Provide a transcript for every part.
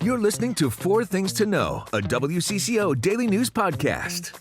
You're listening to Four Things to Know, a WCCO daily news podcast.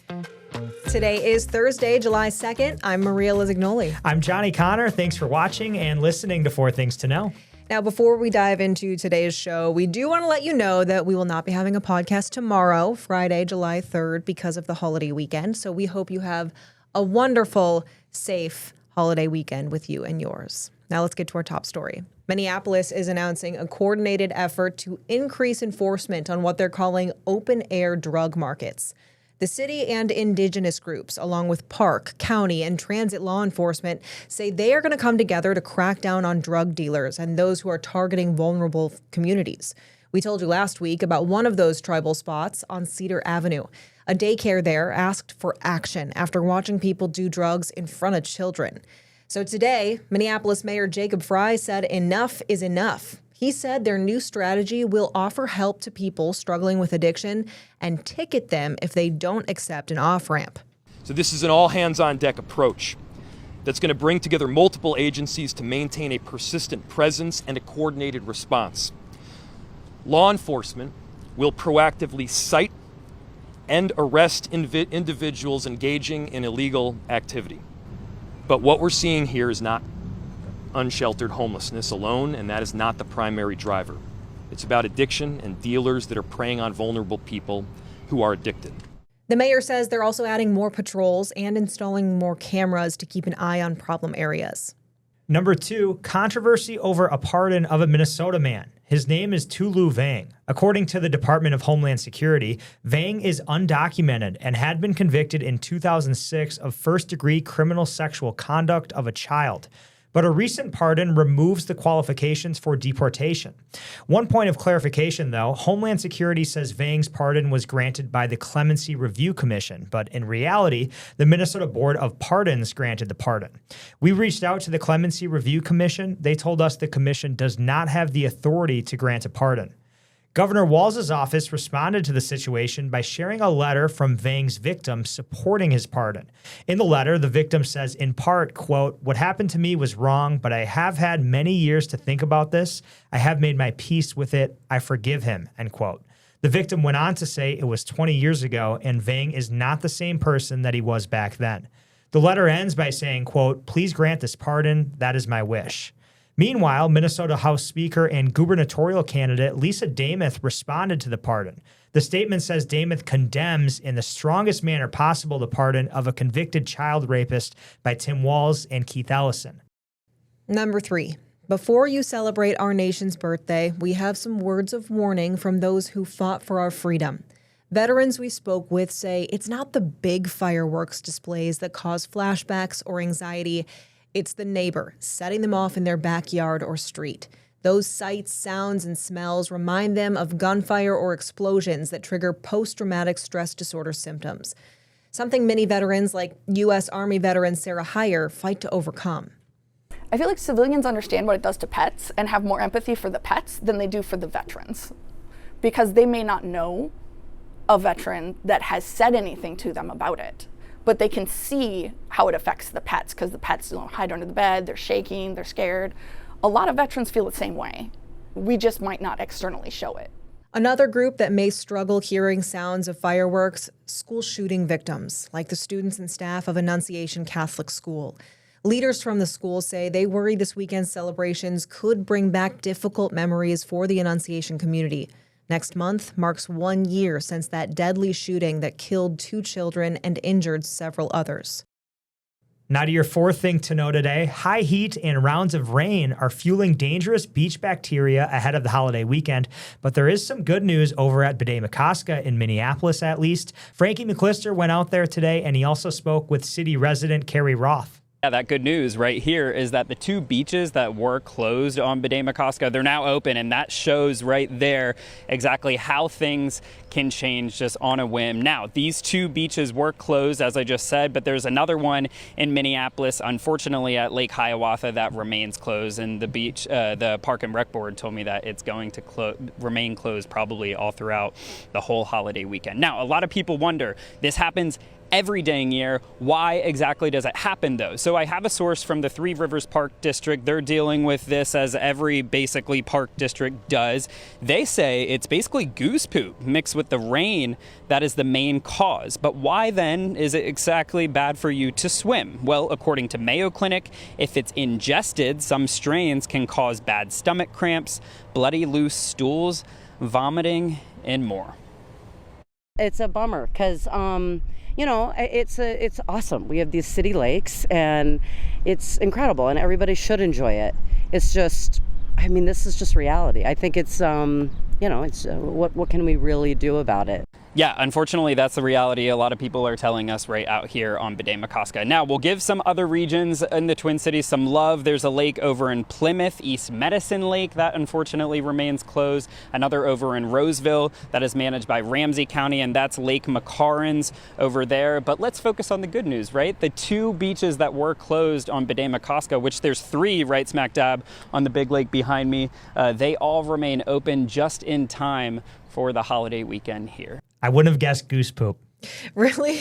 Today is Thursday, July 2nd. I'm Maria Lizignoli. I'm Johnny Connor. Thanks for watching and listening to Four Things to Know. Now, before we dive into today's show, we do want to let you know that we will not be having a podcast tomorrow, Friday, July 3rd, because of the holiday weekend. So we hope you have a wonderful, safe holiday weekend with you and yours. Now let's get to our top story. Minneapolis is announcing a coordinated effort to increase enforcement on what they're calling open-air drug markets. The city and indigenous groups, along with park, county, and transit law enforcement, say they are going to come together to crack down on drug dealers and those who are targeting vulnerable communities. We told you last week about one of those tribal spots on Cedar Avenue. A daycare there asked for action after watching people do drugs in front of children. So today, Minneapolis Mayor Jacob Frey said enough is enough. He said their new strategy will offer help to people struggling with addiction and ticket them if they don't accept an off-ramp. So this is an all-hands-on-deck approach that's going to bring together multiple agencies to maintain a persistent presence and a coordinated response. Law enforcement will proactively cite and arrest individuals engaging in illegal activity. But what we're seeing here is not unsheltered homelessness alone, and that is not the primary driver. It's about addiction and dealers that are preying on vulnerable people who are addicted. The mayor says they're also adding more patrols and installing more cameras to keep an eye on problem areas. Number 2, controversy over a pardon of a Minnesota man. His name is Tou Lue Vang. According to the Department of Homeland Security, Vang is undocumented and had been convicted in 2006 of first-degree criminal sexual conduct of a child. But a recent pardon removes the qualifications for deportation. One point of clarification, though, Homeland Security says Vang's pardon was granted by the Clemency Review Commission, but in reality, the Minnesota Board of Pardons granted the pardon. We reached out to the Clemency Review Commission. They told us the commission does not have the authority to grant a pardon. Governor Walz's office responded to the situation by sharing a letter from Vang's victim supporting his pardon. In the letter, the victim says in part, quote, "What happened to me was wrong, but I have had many years to think about this. I have made my peace with it. I forgive him," end quote. The victim went on to say it was 20 years ago and Vang is not the same person that he was back then. The letter ends by saying, quote, "Please grant this pardon. That is my wish." Meanwhile, Minnesota House Speaker and gubernatorial candidate Lisa Demuth responded to the pardon. The statement says Demuth condemns in the strongest manner possible the pardon of a convicted child rapist by Tim Walz and Keith Ellison. Number 3, before you celebrate our nation's birthday, we have some words of warning from those who fought for our freedom. Veterans we spoke with say it's not the big fireworks displays that cause flashbacks or anxiety. It's the neighbor setting them off in their backyard or street. Those sights, sounds, and smells remind them of gunfire or explosions that trigger post-traumatic stress disorder symptoms, something many veterans like U.S. Army veteran Sarah Heyer fight to overcome. I feel like civilians understand what it does to pets and have more empathy for the pets than they do for the veterans, because they may not know a veteran that has said anything to them about it. But they can see how it affects the pets because the pets hide under the bed, they're shaking, they're scared. A lot of veterans feel the same way. We just might not externally show it. Another group that may struggle hearing sounds of fireworks, school shooting victims, like the students and staff of Annunciation Catholic School. Leaders from the school say they worry this weekend's celebrations could bring back difficult memories for the Annunciation community. Next month marks 1 year since that deadly shooting that killed 2 children and injured several others. Now to your 4th thing to know today. High heat and rounds of rain are fueling dangerous beach bacteria ahead of the holiday weekend, but there is some good news over at Bde Maka Ska in Minneapolis at least. Frankie McClister went out there today and he also spoke with city resident Carrie Roth. Yeah, that good news right here is that the 2 beaches that were closed on Bde Maka Ska, they're now open, and that shows right there exactly how things can change just on a whim. Now, these 2 beaches were closed, as I just said, but there's another one in Minneapolis, unfortunately at Lake Hiawatha, that remains closed, and the beach, the Park and Rec Board told me that it's going to remain closed probably all throughout the whole holiday weekend. Now, a lot of people wonder, this happens every dang year. Why exactly does it happen, though? So I have a source from the Three Rivers Park District. They're dealing with this as every basically park district does. They say it's basically goose poop mixed with the rain that is the main cause. But why then is it exactly bad for you to swim? Well, according to Mayo Clinic, if it's ingested, some strains can cause bad stomach cramps, bloody loose stools, vomiting, and more. It's a bummer because, you know, it's awesome. We have these city lakes and it's incredible and everybody should enjoy it. It's just, I mean, this is just reality. I think it's, you know, it's what can we really do about it? Yeah, unfortunately, that's the reality a lot of people are telling us right out here on Bde Maka Ska. Now, we'll give some other regions in the Twin Cities some love. There's a lake over in Plymouth, East Medicine Lake, that unfortunately remains closed. Another over in Roseville that is managed by Ramsey County, and that's Lake McCarran's over there. But let's focus on the good news, right? The 2 beaches that were closed on Bde Maka Ska, which there's 3 right smack dab on the big lake behind me, they all remain open just in time for the holiday weekend here. I wouldn't have guessed goose poop. Really?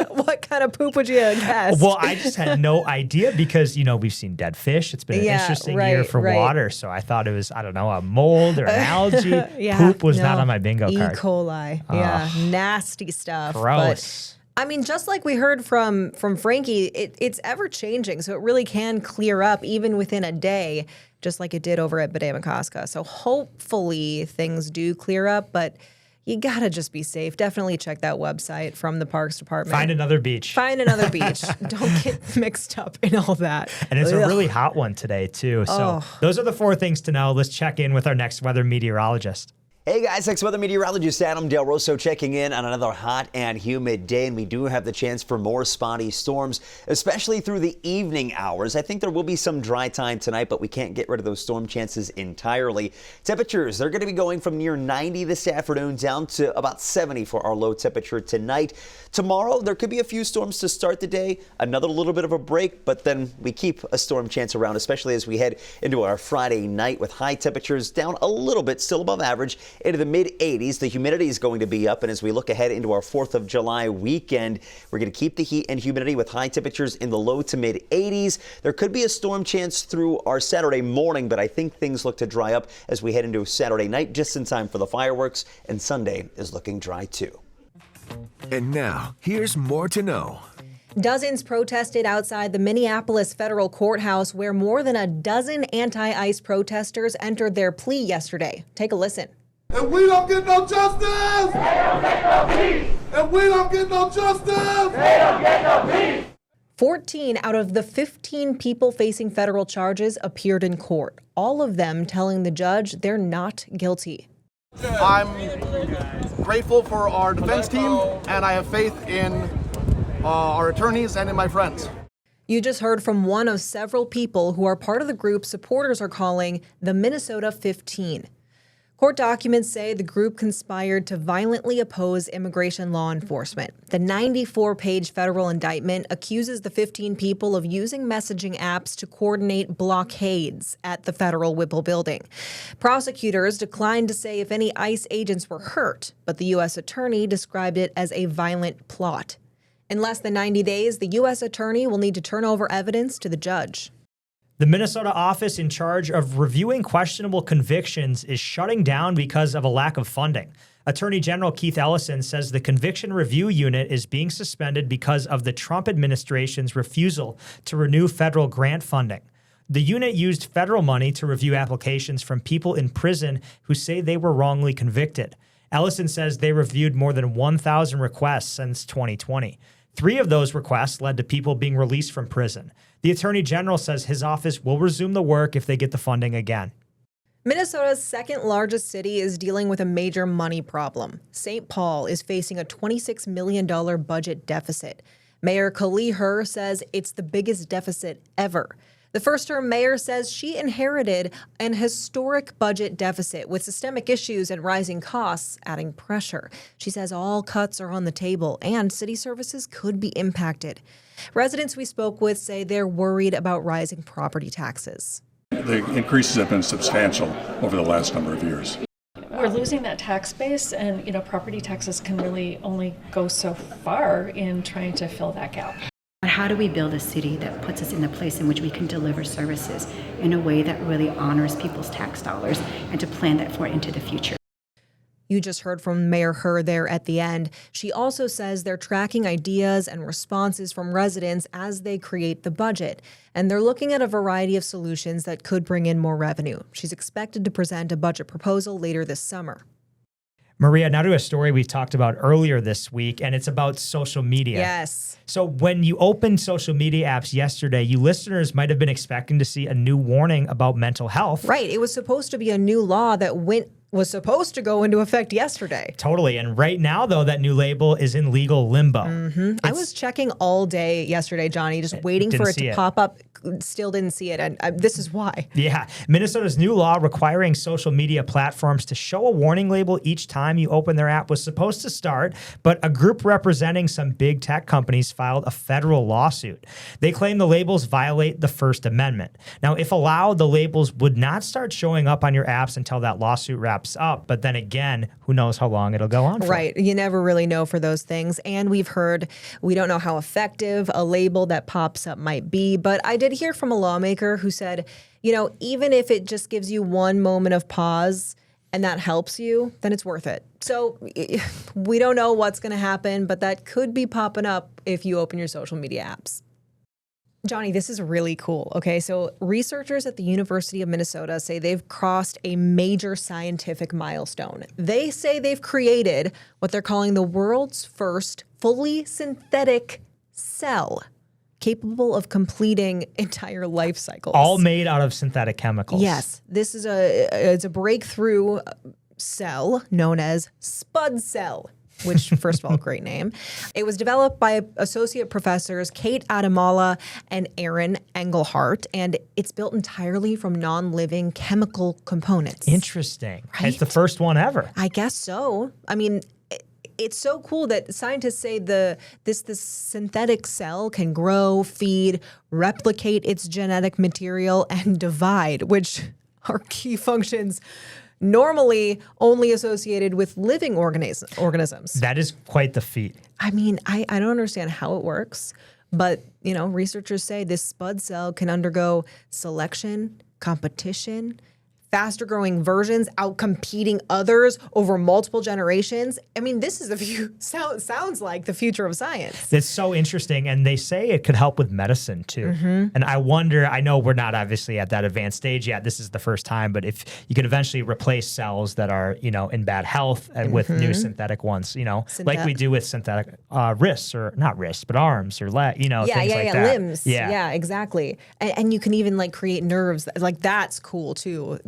What kind of poop would you have guessed? Well, I just had no idea because, you know, we've seen dead fish. It's been an interesting year for water. So I thought it was, I don't know, a mold or an algae. Poop was not on my bingo card. E. coli. Yeah, nasty stuff. Gross. But, I mean, just like we heard from Frankie, it's ever changing. So it really can clear up even within a day, just like it did over at Bde Maka Ska. So hopefully things do clear up, but you gotta just be safe. Definitely check that website from the Parks Department. Find another beach. Find another beach. Don't get mixed up in all that. And it's a really hot one today, too. So those are the 4 things to know. Let's check in with our next weather meteorologist. Hey guys, ex-weather meteorologist Adam Del Rosso checking in on another hot and humid day, and we do have the chance for more spotty storms, especially through the evening hours. I think there will be some dry time tonight, but we can't get rid of those storm chances entirely. Temperatures, they're going to be going from near 90 this afternoon down to about 70 for our low temperature tonight. Tomorrow, there could be a few storms to start the day, another little bit of a break, but then we keep a storm chance around, especially as we head into our Friday night with high temperatures down a little bit, still above average, into the mid-80s. The humidity is going to be up, and as we look ahead into our 4th of July weekend, we're going to keep the heat and humidity with high temperatures in the low to mid-80s. There could be a storm chance through our Saturday morning, but I think things look to dry up as we head into Saturday night, just in time for the fireworks, and Sunday is looking dry too. And now, here's more to know. Dozens protested outside the Minneapolis federal courthouse, where more than a dozen anti-ICE protesters entered their plea yesterday. Take a listen. And we don't get no justice! They don't get no peace! And we don't get no justice! They don't get no peace! 14 out of the 15 people facing federal charges appeared in court, all of them telling the judge they're not guilty. I'm grateful for our defense team, and I have faith in our attorneys and in my friends. You just heard from one of several people who are part of the group supporters are calling the Minnesota 15. Court documents say the group conspired to violently oppose immigration law enforcement. The 94-page federal indictment accuses the 15 people of using messaging apps to coordinate blockades at the federal Whipple building. Prosecutors declined to say if any ICE agents were hurt, but the U.S. attorney described it as a violent plot. In less than 90 days, the U.S. attorney will need to turn over evidence to the judge. The Minnesota office in charge of reviewing questionable convictions is shutting down because of a lack of funding. Attorney General Keith Ellison says the Conviction Review Unit is being suspended because of the Trump administration's refusal to renew federal grant funding. The unit used federal money to review applications from people in prison who say they were wrongly convicted. Ellison says they reviewed more than 1,000 requests since 2020. 3 of those requests led to people being released from prison. The Attorney General says his office will resume the work if they get the funding again. Minnesota's second largest city is dealing with a major money problem. St. Paul is facing a $26 million budget deficit. Mayor Kali Her says it's the biggest deficit ever. The first-term mayor says she inherited an historic budget deficit with systemic issues and rising costs adding pressure. She says all cuts are on the table and city services could be impacted. Residents we spoke with say they're worried about rising property taxes. The increases have been substantial over the last number of years. We're losing that tax base, and property taxes can really only go so far in trying to fill that gap. How do we build a city that puts us in a place in which we can deliver services in a way that really honors people's tax dollars and to plan that for into the future? You just heard from Mayor Herr there at the end. She also says they're tracking ideas and responses from residents as they create the budget. And they're looking at a variety of solutions that could bring in more revenue. She's expected to present a budget proposal later this summer. Maria, now to a story we talked about earlier this week, and it's about social media. Yes. So when you opened social media apps yesterday, you listeners might have been expecting to see a new warning about mental health. Right. It was supposed to be a new law that was supposed to go into effect yesterday. Totally. And right now, though, that new label is in legal limbo. Mm-hmm. I was checking all day yesterday, Johnny, just waiting for it to pop up. Still didn't see it. And this is why. Yeah. Minnesota's new law requiring social media platforms to show a warning label each time you open their app was supposed to start, but a group representing some big tech companies filed a federal lawsuit. They claim the labels violate the First Amendment. Now, if allowed, the labels would not start showing up on your apps until that lawsuit wraps up. But then again, who knows how long it'll go on for. Right. You never really know for those things. And we don't know how effective a label that pops up might be. But I did hear from a lawmaker who said, even if it just gives you one moment of pause and that helps you, then it's worth it. So we don't know what's going to happen, but that could be popping up if you open your social media apps. Johnny, this is really cool. Okay, so researchers at the University of Minnesota say they've crossed a major scientific milestone. They say they've created what they're calling the world's first fully synthetic cell, capable of completing entire life cycles. All made out of synthetic chemicals. Yes, this is it's a breakthrough cell known as Spud Cell, which, first of all, great name. It was developed by associate professors Kate Adamala and Aaron Engelhart, and it's built entirely from non-living chemical components. Interesting. Right? It's the first one ever. I guess so. I mean, it's so cool that scientists say this synthetic cell can grow, feed, replicate its genetic material, and divide, which are key functions normally only associated with living organisms. That is quite the feat. I mean, I don't understand how it works, but researchers say this spud cell can undergo selection, competition, faster growing versions, outcompeting others over multiple generations. I mean, this is sounds like the future of science. It's so interesting. And they say it could help with medicine too. Mm-hmm. And I know we're not obviously at that advanced stage yet. This is the first time, but if you could eventually replace cells that are, in bad health and with new synthetic ones, like we do with synthetic wrists, or not wrists, but arms or things like that. Limbs. Yeah, exactly. And you can even create nerves. That's cool too.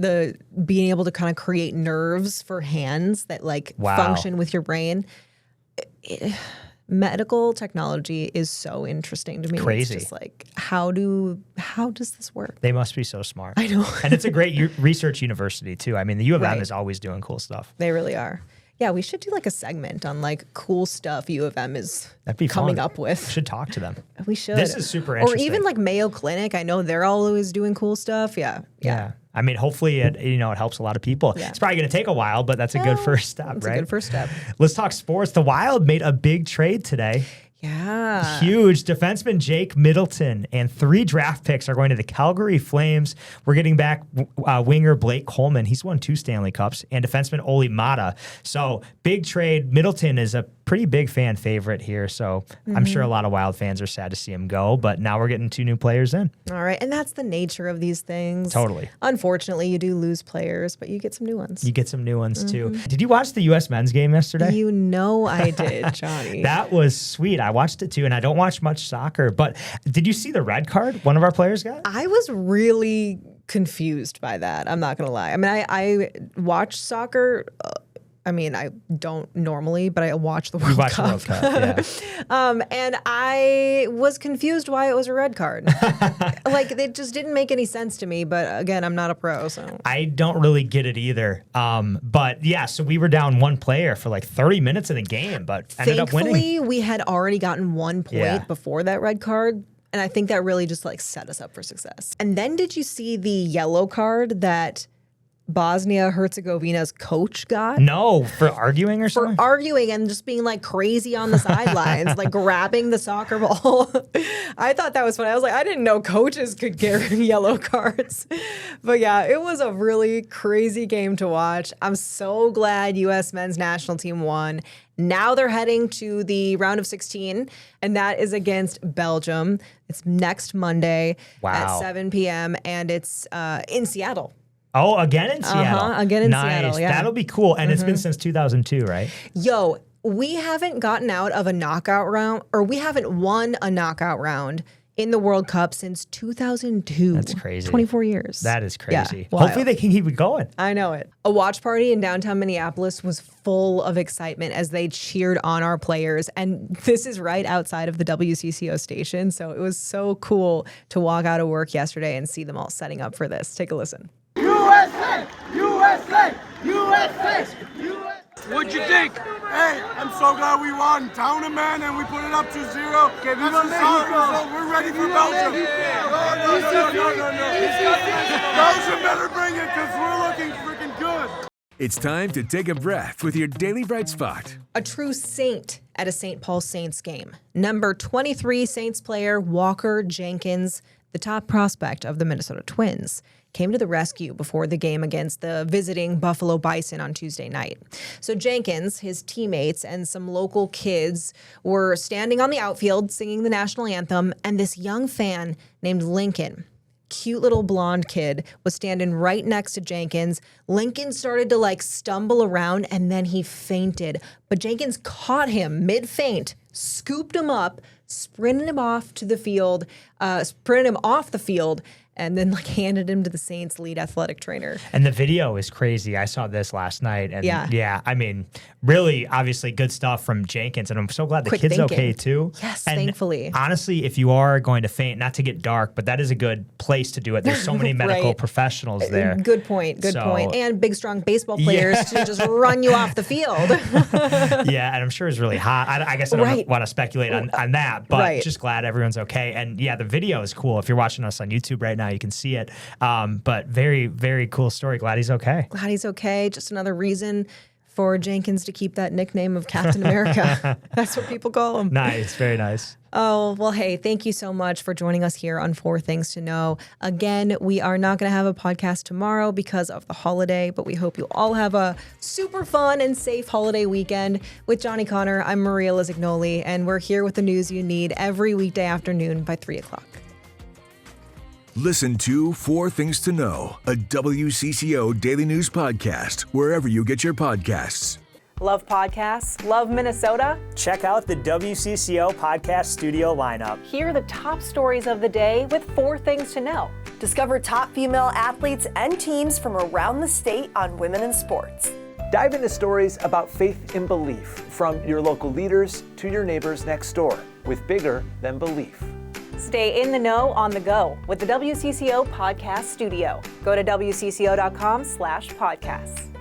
Being able to kind of create nerves for hands that function with your brain. Medical technology is so interesting to me. Crazy. It's just how does this work? They must be so smart. I know. And it's a great research university too. I mean, the U of M is always doing cool stuff. They really are. Yeah, we should do a segment on cool stuff U of M is That'd be coming fun. up with. We should talk to them. We should. This is super interesting. Or even Mayo Clinic. I know they're always doing cool stuff. Yeah. I mean, hopefully it helps a lot of people. Yeah. It's probably going to take a while, but that's a good first step, It's right? a good first step. Let's talk sports. The Wild made a big trade today. Yeah. Huge. Defenseman Jake Middleton and 3 draft picks are going to the Calgary Flames. We're getting back winger Blake Coleman. He's won 2 Stanley Cups. And defenseman Oli Mata. So big trade. Middleton is a pretty big fan favorite here. So I'm sure a lot of Wild fans are sad to see him go. But now we're getting 2 new players in. All right. And that's the nature of these things. Totally. Unfortunately, you do lose players, but you get some new ones. You get some new ones too. Did you watch the U.S. men's game yesterday? You know I did, Johnny. That was sweet. I watched it too, and I don't watch much soccer. But did you see the red card one of our players got? I was really confused by that. I'm not going to lie. I mean, I watch soccer. I don't normally, but I watch the World Cup. You watch the World Cup, yeah. And I was confused why it was a red card. It just didn't make any sense to me. But again, I'm not a pro, so. I don't really get it either. But yeah, so we were down 1 player for 30 minutes of the game, but ended up winning. Thankfully, we had already gotten 1 point before that red card. And I think that really just set us up for success. And then did you see the yellow card that Bosnia-Herzegovina's coach got? No, for arguing or something? For arguing and just being like crazy on the sidelines, like grabbing the soccer ball. I thought that was funny. I was like, I didn't know coaches could get yellow cards. But yeah, it was a really crazy game to watch. I'm so glad U.S. men's national team won. Now they're heading to the round of 16, and that is against Belgium. It's next Monday at 7 p.m., and it's in Seattle. Oh, again in Seattle. Again in nice. Seattle, yeah. That'll be cool. And it's been since 2002, right? Yo, we haven't gotten out of a knockout round, or we haven't won a knockout round in the World Cup since 2002. That's crazy. 24 years. That is crazy. Yeah, hopefully they can keep it going. I know it. A watch party in downtown Minneapolis was full of excitement as they cheered on our players. And this is right outside of the WCCO station. So it was so cool to walk out of work yesterday and see them all setting up for this. Take a listen. USA! USA! USA! What'd you think? Hey, I'm so glad we won. Down a man and we put it up 2-0. That's a solid result. We're ready for Belgium. No. Belgium better bring it because we're looking freaking good. It's time to take a breath with your Daily Bright Spot. A true saint at a St. Paul Saints game. Number 23 Saints player Walker Jenkins, the top prospect of the Minnesota Twins, came to the rescue before the game against the visiting Buffalo Bison on Tuesday night. So Jenkins, his teammates, and some local kids were standing on the outfield singing the national anthem, and this young fan named Lincoln, cute little blonde kid, was standing right next to Jenkins. Lincoln started to stumble around, and then he fainted. But Jenkins caught him mid-faint, scooped him up, sprinted him off the field, and then handed him to the Saints' lead athletic trainer. And the video is crazy. I saw this last night. And yeah, I mean, really, obviously good stuff from Jenkins. And I'm so glad the kid's thinking. okay too. Yes, and thankfully. Honestly, if you are going to faint, not to get dark, but that is a good place to do it. There's so many medical professionals there. Good point. And big, strong baseball players to just run you off the field. Yeah, and I'm sure it's really hot. I guess I don't want to speculate on that, but just glad everyone's okay. And yeah, the video is cool. If you're watching us on YouTube right now, you can see it. But very, very cool story. Glad he's okay. Glad he's okay. Just another reason for Jenkins to keep that nickname of Captain America. That's what people call him. Nice. Very nice. Oh, well, hey, thank you so much for joining us here on 4 Things to Know. Again, we are not going to have a podcast tomorrow because of the holiday, but we hope you all have a super fun and safe holiday weekend. With Johnny Connor, I'm Maria Lizignoli, and we're here with the news you need every weekday afternoon by 3 o'clock. Listen to 4 Things to Know, a WCCO daily news podcast, wherever you get your podcasts. Love podcasts? Love Minnesota? Check out the WCCO podcast studio lineup. Hear the top stories of the day with 4 Things to Know. Discover top female athletes and teams from around the state on women in sports. Dive into stories about faith and belief, from your local leaders to your neighbors next door, with Bigger Than Belief. Stay in the know on the go with the WCCO Podcast Studio. Go to WCCO.com/podcasts.